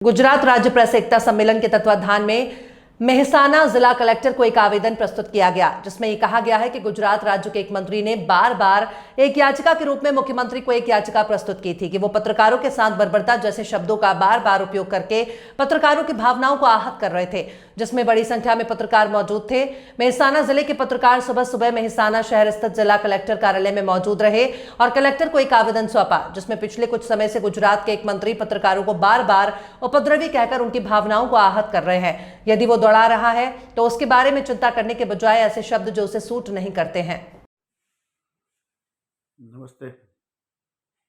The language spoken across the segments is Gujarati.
गुजरात राज्य प्रेस एकता सम्मेलन के तत्वाधान में मेहसाना जिला कलेक्टर को एक आवेदन प्रस्तुत किया गया, जिसमें यह कहा गया है कि गुजरात राज्य के एक मंत्री ने बार बार एक याचिका के रूप में मुख्यमंत्री को एक याचिका प्रस्तुत की थी कि वो पत्रकारों के साथ बर्बरता जैसे शब्दों का बार बार उपयोग करके पत्रकारों की भावनाओं को आहत कर रहे थे, जिसमें बड़ी संख्या में पत्रकार मौजूद थे। मेहसाना जिले के पत्रकार सुबह सुबह मेहसाना शहर स्थित जिला कलेक्टर कार्यालय में मौजूद रहे और कलेक्टर को एक आवेदन सौंपा, जिसमें पिछले कुछ समय से गुजरात के एक मंत्री पत्रकारों को बार बार उपद्रवी कहकर उनकी भावनाओं को आहत कर रहे हैं। यदि वो दौड़ा रहा है तो उसके बारे में चिंता करने के बजाय ऐसे शब्द जो उसे सूट नहीं करते हैं। नमस्ते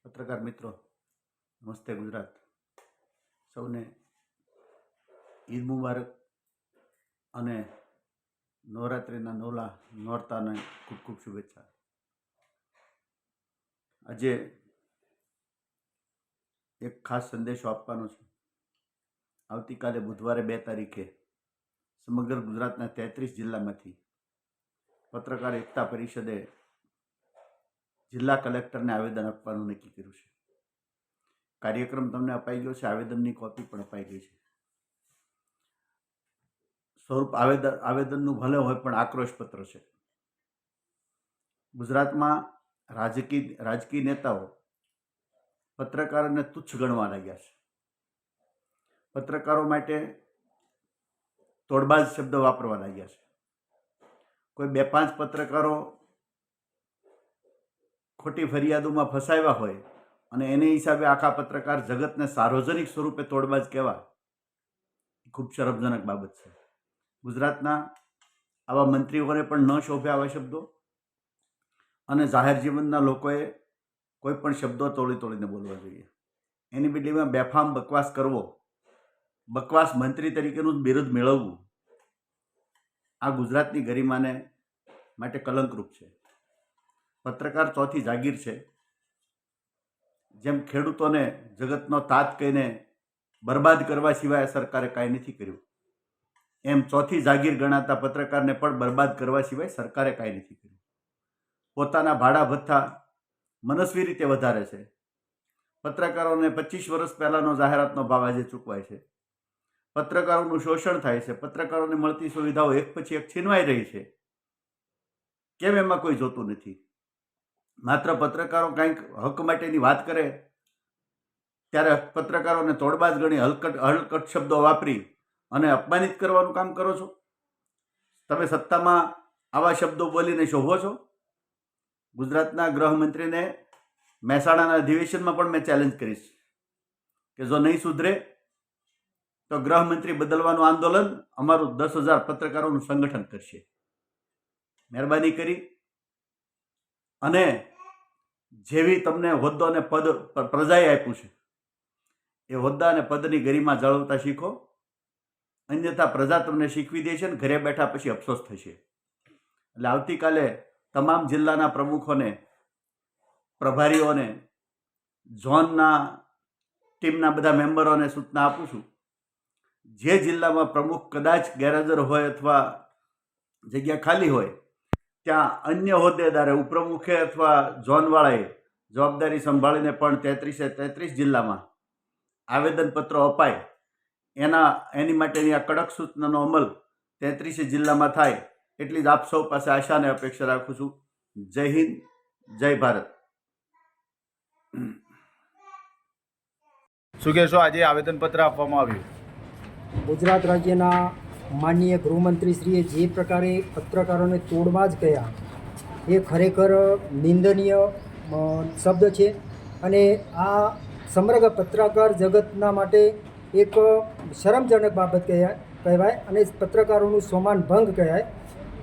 पत्रकार मित्रों, नमस्ते गुजरात। सौने ईद मुबारक અને નવરાત્રિના નોરતાને ખૂબ ખૂબ શુભેચ્છા। આજે એક ખાસ સંદેશો આપવાનો છે। આવતીકાલે બુધવારે 2 તારીખે સમગ્ર ગુજરાતના 33 જિલ્લામાંથી પત્રકાર એકતા પરિષદે જિલ્લા કલેક્ટરને આવેદન આપવાનું નક્કી કર્યું છે। કાર્યક્રમ તમને અપાઈ ગયો છે, આવેદનની કોપી પણ અપાઈ ગઈ છે। સ્વરૂપ આવેદનનું ભલે હોય પણ આક્રોશ પત્ર છે। ગુજરાતમાં રાજકીય નેતાઓ પત્રકારોને તુચ્છ ગણવા લાગ્યા છે। પત્રકારો માટે તોડબાજ શબ્દ વાપરવા લાગ્યા છે। કોઈ 2-5 પત્રકારો ખોટી ફરિયાદોમાં ફસાયા હોય અને એને હિસાબે આખા પત્રકાર જગતને સાર્વજનિક સ્વરૂપે તોડબાજ કહેવા ખૂબ શરમજનક બાબત છે। ગુજરાતના આવા મંત્રીઓને પણ ન શોભે આવા શબ્દો, અને જાહેર જીવનના લોકોએ કોઈ પણ શબ્દો તોડીને બોલવા જોઈએ। એની બદલીમાં બેફામ બકવાસ કરવો, બકવાસ મંત્રી તરીકેનું બિરુદ મેળવવું આ ગુજરાતની ગરિમાને માટે કલંકરૂપ છે। પત્રકાર ચોથી જાગીર છે। જેમ ખેડૂતોને જગતનો તાત કહીને બરબાદ કરવા સિવાય સરકારે કાંઈ નથી કર્યું, એમ ચોથી જાગીર ગણાતા પત્રકારને પણ બરબાદ કરવા સિવાય સરકારે કાંઈ નથી કર્યું। પોતાના ભાડા ભથ્થા મનસ્વી રીતે વધારે છે। પત્રકારોને 25 વર્ષ પહેલાનો જાહેરાતનો ભાવ આજે ચૂકવાય છે। પત્રકારોનું શોષણ થાય છે। પત્રકારોને મળતી સુવિધાઓ એક પછી એક છીનવાઈ રહી છે। કેમ એમાં કોઈ જોતું નથી? માત્ર પત્રકારો કંઈક હક માટેની વાત કરે ત્યારે પત્રકારોને તોડબાજ ગણી હલકટ શબ્દો વાપરી અને અપમાનિત કરવાનું કામ કરો છો। તમે સત્તામાં આવા શબ્દો બોલીને શોભો છો? ગુજરાતના ગૃહમંત્રીને મહેસાણાના અધિવેશનમાં પણ મેં ચેલેન્જ કરીશ કે જો નહીં સુધરે તો ગૃહમંત્રી બદલવાનું આંદોલન અમારું 10,000 પત્રકારોનું સંગઠન કરશે। મહેરબાની કરી અને જેવી તમને હોદ્દો અને પદ પ્રજાએ આપ્યું છે એ હોદ્દા અને પદની ગરિમા જાળવતા શીખો, અન્યથા પ્રજા તમને શીખવી દેશે અને ઘરે બેઠા પછી અફસોસ થશે। એટલે આવતીકાલે તમામ જિલ્લાના પ્રમુખોને, પ્રભારીઓને, ઝોનના ટીમના બધા મેમ્બરોને સૂચના આપું છું, જે જિલ્લામાં પ્રમુખ કદાચ ગેરહાજર હોય અથવા જગ્યા ખાલી હોય ત્યાં અન્ય હોદ્દેદારે, ઉપપ્રમુખે અથવા ઝોનવાળાએ જવાબદારી સંભાળીને પણ 33 જિલ્લામાં આવેદનપત્રો અપાય એની માટેની આ કડક સૂચનાનો અમલ 33 જિલ્લામાં થાય એટલી જ આપ સૌ પાસે આશા અને અપેક્ષા રાખું છું। જય હિન્દ, જય ભારત। શું કહેશો? આજે આવેદનપત્ર આપવામાં આવ્યું। ગુજરાત રાજ્યના માનનીય ગૃહમંત્રીશ્રીએ જે પ્રકારે પત્રકારોને તોડબાજ કહ્યા એ ખરેખર નિંદનીય શબ્દ છે અને આ સમગ્ર પત્રકાર જગતના માટે એક શરમજનક બાબત કહેવાય અને પત્રકારોનું સ્વમાન ભંગ કહેવાય।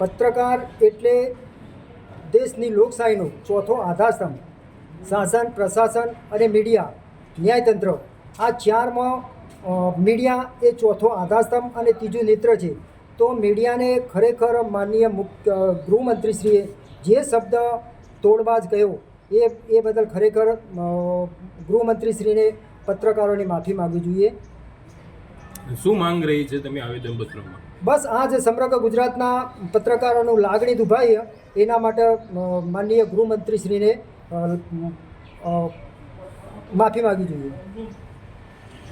પત્રકાર એટલે દેશની લોકશાહીનો ચોથો આધારસ્તંભ। શાસન, પ્રશાસન અને મીડિયા, ન્યાયતંત્ર આ ચારમાં મીડિયા એ ચોથો આધારસ્તંભ અને ત્રીજું નેત્ર છે। તો મીડિયાને ખરેખર માનનીય ગૃહમંત્રીશ્રીએ જે શબ્દ તોડબાજ કહ્યો એ બદલ ખરેખર ગૃહમંત્રીશ્રીને પત્રકારોની માફી માગવી જોઈએ। શું માંગ રહી છે તમે આવેદનપત્રમાં? બસ આ જ સમગ્ર ગુજરાતના પત્રકારોનું લાગણી દુભાઈ એના માટે માનનીય ગૃહમંત્રીશ્રીને માફી માગવી જોઈએ।